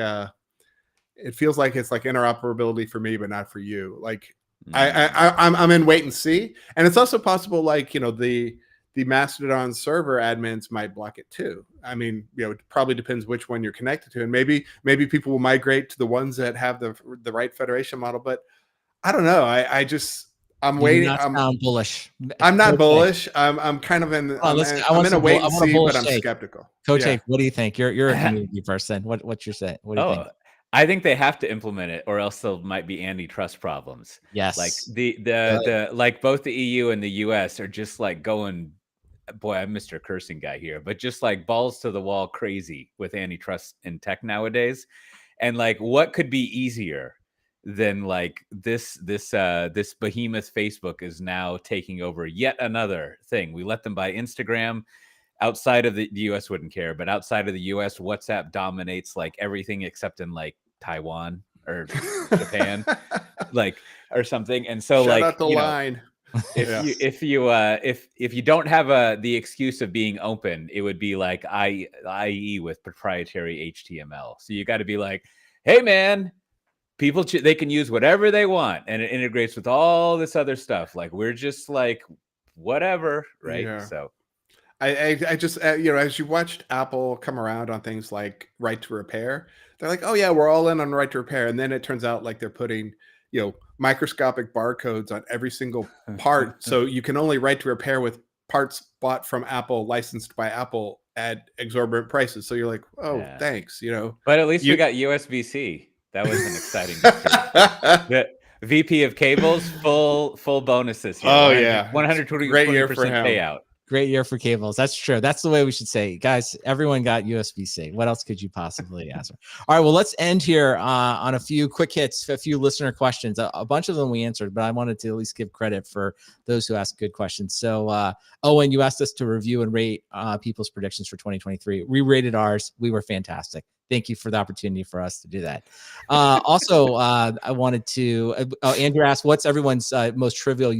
it's like interoperability for me but not for you. Like I'm in wait and see, and it's also possible like the Mastodon server admins might block it too. I mean, it probably depends which one you're connected to, and maybe people will migrate to the ones that have the right federation model. But I don't know. I'm waiting. I'm bullish. I'm not bullish. I'm kind of in. I'm in a wait and see, but I'm skeptical. Coach, what do you think? You're a community person. What's your say? What do you think? I think they have to implement it, or else there might be antitrust problems. Yes, like the like both the EU and the US are just like going. Boy, I'm Mr. Cursing guy here, but just like balls to the wall crazy with antitrust in tech nowadays. And like, what could be easier than like this behemoth Facebook is now taking over yet another thing. We let them buy Instagram. Outside of the US wouldn't care, but outside of the US, WhatsApp dominates like everything except in like Taiwan or Japan, like or something. And so shout out the line. If you don't have the excuse of being open, it would be like IE with proprietary HTML. So you got to be like, hey man, people they can use whatever they want, and it integrates with all this other stuff. Like we're just like whatever, right? Yeah. So I just as you watched Apple come around on things like right to repair, they're like, oh yeah, we're all in on right to repair, and then it turns out like they're putting microscopic barcodes on every single part, so you can only right to repair with parts bought from Apple, licensed by Apple at exorbitant prices. So you're like, oh, Yeah. thanks, But at least we got USB-C. That was an exciting victory. The VP of cables, full bonuses here. Oh 100, yeah, 120% great year for him. payout. Great year for cables. That's true. That's the way we should say, guys. Everyone got USB-C. What else could you possibly ask? All right. Well, let's end here on a few quick hits, a few listener questions. A bunch of them we answered, but I wanted to at least give credit for those who asked good questions. So, Owen, you asked us to review and rate people's predictions for 2023. We rated ours. We were fantastic. Thank you for the opportunity for us to do that. Also, I wanted to. Andrew asked, "What's everyone's most trivial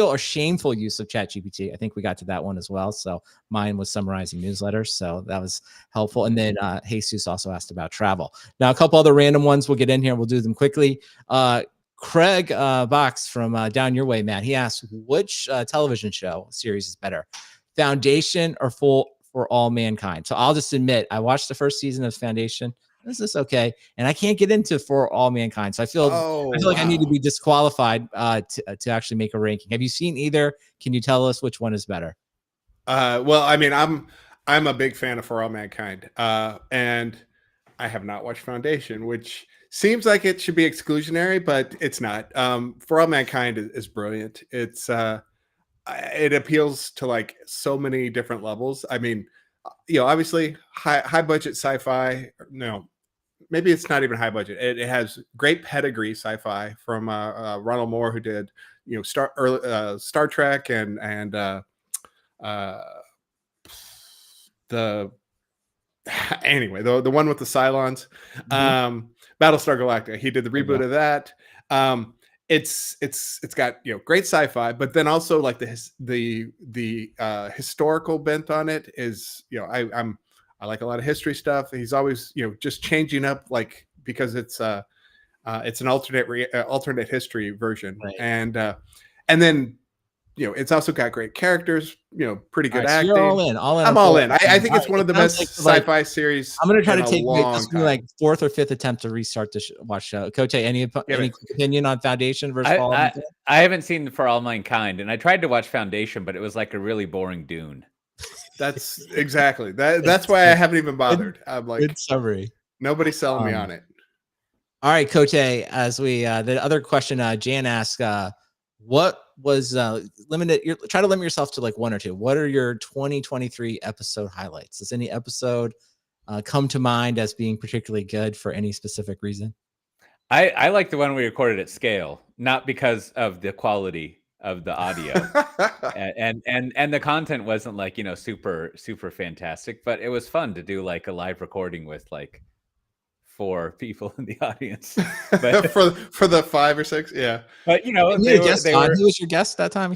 or shameful use of ChatGPT?" I think we got to that one as well. So mine was summarizing newsletters, so that was helpful. And then Jesus also asked about travel. Now a couple other random ones we'll get in here. We'll do them quickly. Craig Box from down your way, Matt. He asked, which television show series is better, Foundation or For All Mankind? So I'll just admit, I watched the first season of Foundation. This is okay, and I can't get into For All Mankind, so I feel like I need to be disqualified to actually make a ranking. Have you seen either? Can you tell us which one is better? Well, I mean, I'm a big fan of For All Mankind, and I have not watched Foundation, which seems like it should be exclusionary, but it's not. For All Mankind is brilliant. It appeals to like so many different levels. I mean, obviously high budget sci-fi. No, maybe it's not even high budget. It has great pedigree sci-fi from Ronald Moore, who did Star Trek and the one with the Cylons, Battlestar Galactica. He did the reboot of that. It's got great sci-fi, but then also like the historical bent on it is I like a lot of history stuff. He's always just changing up, like, because it's an alternate history version, right. And then it's also got great characters, pretty good acting. So you're all in. I'm all in. I think it's one of the best sci-fi series. I'm going to try to take like fourth or fifth attempt to restart the watch show. Coach, any opinion on Foundation versus All Mankind? I haven't seen For All Mankind, and I tried to watch Foundation, but it was like a really boring Dune. That's exactly that's why I haven't even bothered. I'm like, good summary. Nobody's selling me on it. All right, Coach A, as we the other question Jan asked, what was limited? Try to limit yourself to like one or two. What are your 2023 episode highlights? Does any episode come to mind as being particularly good for any specific reason? I like the one we recorded at scale, not because of the quality of the audio and the content wasn't like super fantastic, but it was fun to do like a live recording with like 4 people in the audience. But for the 5 or 6, yeah. But who was your guest that time?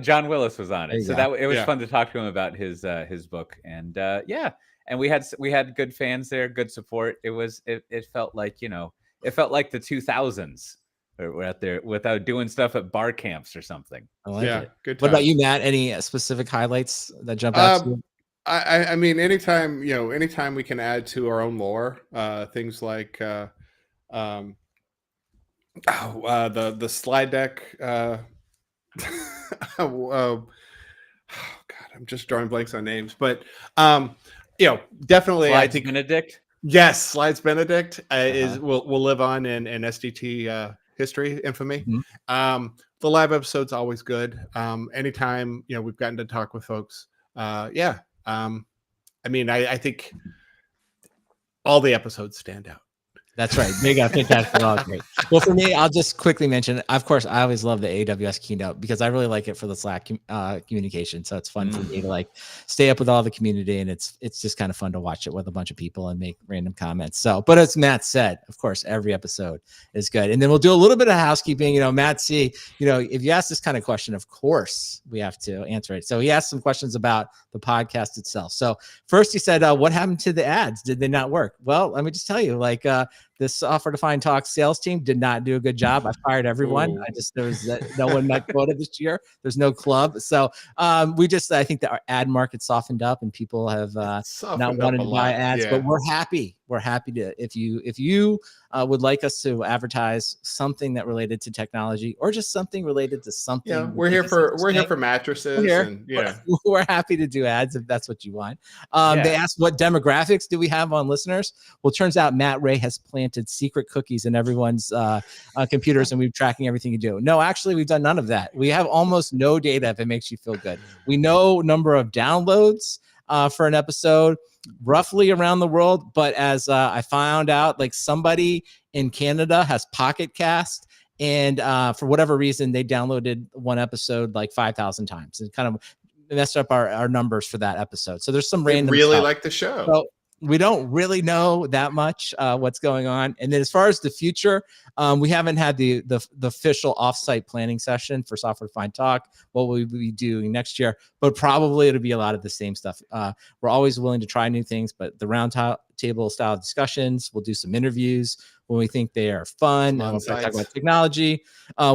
John Willis was on it, so that it was fun to talk to him about his book, and and we had good fans there, good support. It felt like it felt like the 2000s. We're out there without doing stuff at bar camps or something. I like it. Good. What about you, Matt? Any specific highlights that jump out to you? I mean, anytime we can add to our own lore, things like the slide deck. Oh God, I'm just drawing blanks on names, but definitely. Slides Benedict. Yes, Slides Benedict will live on in SDT history, infamy. Mm-hmm. The live episode's always good. Anytime we've gotten to talk with folks, I mean, I think all the episodes stand out. That's right. Big up, fantastic. All great. Well, for me, I'll just quickly mention, of course, I always love the AWS keynote because I really like it for the Slack communication. So it's fun for me to like stay up with all the community, and it's just kind of fun to watch it with a bunch of people and make random comments. So, but as Matt said, of course, every episode is good. And then we'll do a little bit of housekeeping. Matt C, if you ask this kind of question, of course we have to answer it. So he asked some questions about the podcast itself. So first he said, what happened to the ads? Did they not work? Well, let me just tell you, This Software Defined Talk sales team did not do a good job. I fired everyone. Ooh. There was no one met quota this year. There's no club. So I think that our ad market softened up and people have not wanted to buy ads, but we're happy. We're happy to, if you would like us to advertise something that related to technology or just something related to something. Yeah, we're here for mattresses. We're happy to do ads if that's what you want. They asked, what demographics do we have on listeners? Well, it turns out Matt Ray has planted secret cookies in everyone's computers, and we're tracking everything you do. No, actually, we've done none of that. We have almost no data if it makes you feel good. We know number of downloads for an episode roughly around the world, but as I found out, like somebody in Canada has Pocket Cast, and for whatever reason they downloaded one episode like 5,000 times and kind of messed up our numbers for that episode. So there's some random stuff. Like the show. So we don't really know that much what's going on. And then as far as the future, we haven't had the official offsite planning session for Software Defined Talk. What we'll be doing next year, but probably it'll be a lot of the same stuff. We're always willing to try new things, but the round table style discussions, we'll do some interviews when we think they are fun. We'll talk about technology.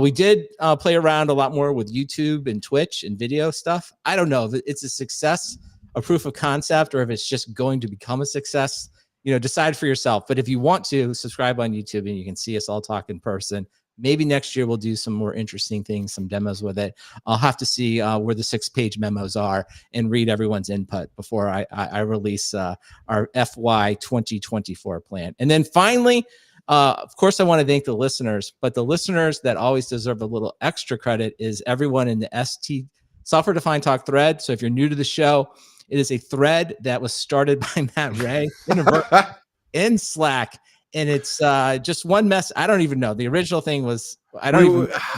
We did play around a lot more with YouTube and Twitch and video stuff. I don't know if it's a success, a proof of concept, or if it's just going to become a success. Decide for yourself. But if you want to, subscribe on YouTube and you can see us all talk in person. Maybe next year we'll do some more interesting things, some demos with it. I'll have to see where the 6-page memos are and read everyone's input before I release our FY 2024 plan. And then finally, of course, I want to thank the listeners, but the listeners that always deserve a little extra credit is everyone in the ST Software Defined Talk thread. So if you're new to the show, it is a thread that was started by Matt Ray in Slack. And it's just one mess. I don't even know. The original thing was,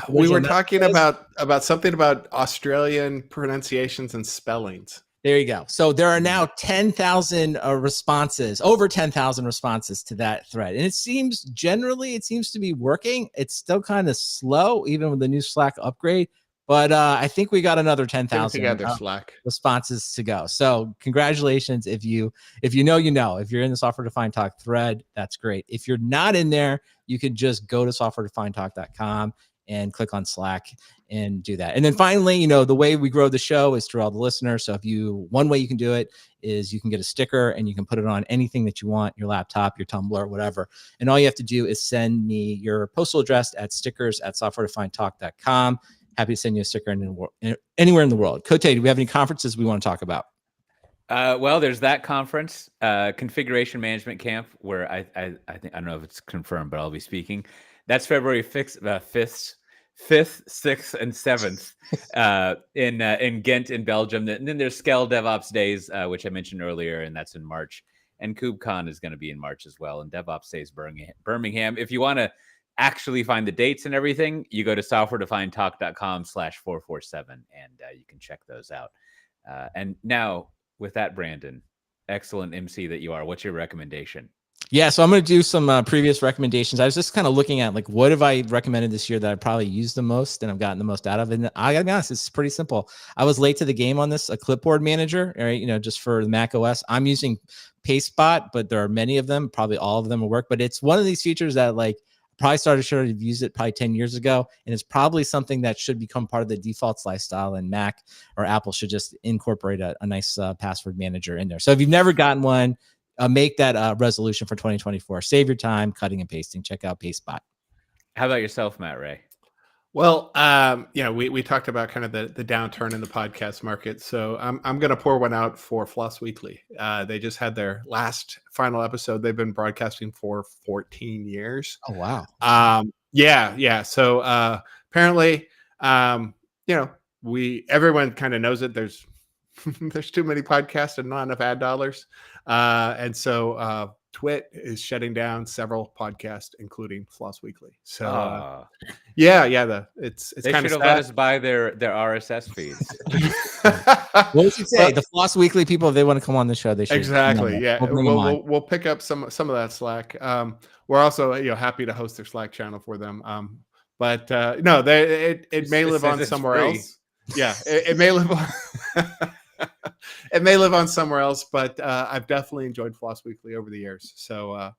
we were talking about something about Australian pronunciations and spellings. There you go. So there are now 10,000 responses, over 10,000 responses to that thread. And it seems to be working. It's still kind of slow, even with the new Slack upgrade. But I think we got another 10,000 responses to go. So congratulations. If you know, if you're in the Software Defined Talk thread, that's great. If you're not in there, you can just go to softwaredefinedtalk.com and click on Slack and do that. And then finally, the way we grow the show is through all the listeners. So one way you can do it is you can get a sticker and you can put it on anything that you want, your laptop, your Tumblr, whatever. And all you have to do is send me your postal address at stickers@softwaredefinedtalk.com. Happy to send you a sticker anywhere in the world. Cote, do we have any conferences we want to talk about? Well, there's that conference, Configuration Management Camp, where I think, I don't know if it's confirmed, but I'll be speaking. That's February 5th, 6th, and 7th in Ghent in Belgium. And then there's Scale DevOps Days, which I mentioned earlier, and that's in March. And KubeCon is going to be in March as well. And DevOps Days Birmingham. If you want to actually find the dates and everything, you go to softwaredefinedtalk.com/447 and you can check those out. And now with that, Brandon, excellent MC that you are, what's your recommendation? Yeah, so I'm going to do some previous recommendations. I was just kind of looking at what have I recommended this year that I probably used the most and I've gotten the most out of. And I gotta be honest, it's pretty simple. I was late to the game on this, a clipboard manager, right? Just for the Mac OS. I'm using Pastebot, but there are many of them. Probably all of them will work. But it's one of these features that probably should have used it probably 10 years ago. And it's probably something that should become part of the defaults lifestyle, and Mac or Apple should just incorporate a nice password manager in there. So if you've never gotten one, make that resolution for 2024. Save your time cutting and pasting. Check out Pastebot. How about yourself, Matt Ray? Well, we talked about kind of the downturn in the podcast market. So I'm going to pour one out for Floss Weekly. They just had their final episode. They've been broadcasting for 14 years. Oh, wow. Yeah. So apparently, everyone kind of knows it. There's too many podcasts and not enough ad dollars. And so Twit is shutting down several podcasts, including Floss Weekly. So it's they kind of should have let us buy their RSS feeds. What did you say? The Floss Weekly people, if they want to come on the show, they should. Exactly. Yeah, we'll pick up some of that slack. We're also happy to host their Slack channel for them. But it may live on somewhere else. Yeah, it may live on. It may live on somewhere else, but I've definitely enjoyed Floss Weekly over the years. So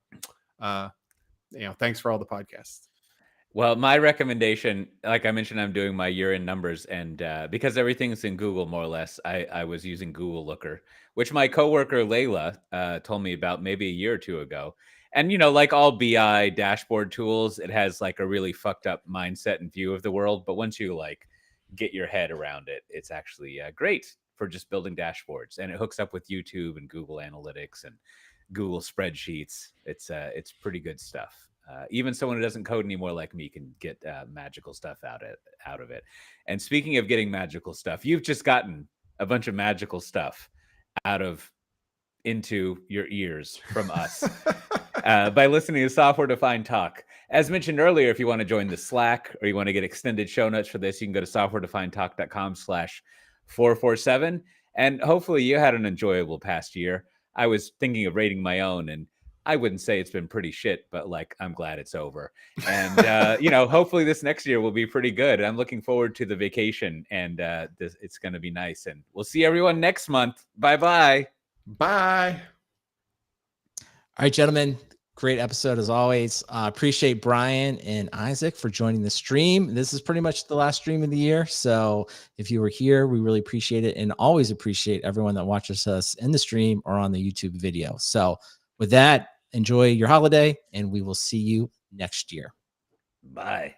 thanks for all the podcasts. Well, my recommendation, like I mentioned, I'm doing my year-end numbers, and because everything's in Google more or less, I was using Google Looker, which my coworker Layla told me about maybe a year or two ago. And like all BI dashboard tools, it has like a really fucked up mindset and view of the world. But once you like get your head around it, it's actually great for just building dashboards, and it hooks up with YouTube and Google Analytics and Google spreadsheets. It's pretty good stuff. Even someone who doesn't code anymore like me can get magical stuff out of it. And speaking of getting magical stuff, you've just gotten a bunch of magical stuff into your ears from us by listening to Software Defined Talk. As mentioned earlier, if you want to join the Slack or you want to get extended show notes for this, you can go to softwaredefinedtalk.com/447. And hopefully you had an enjoyable past year. I was thinking of rating my own, and I wouldn't say it's been pretty shit, but like, I'm glad it's over. And, hopefully this next year will be pretty good. I'm looking forward to the vacation, and it's going to be nice. And we'll see everyone next month. Bye-bye. Bye. All right, gentlemen. Great episode as always. Appreciate Brian and Isaac for joining the stream. This is pretty much the last stream of the year. So if you were here, we really appreciate it, and always appreciate everyone that watches us in the stream or on the YouTube video. So with that, enjoy your holiday, and we will see you next year. Bye.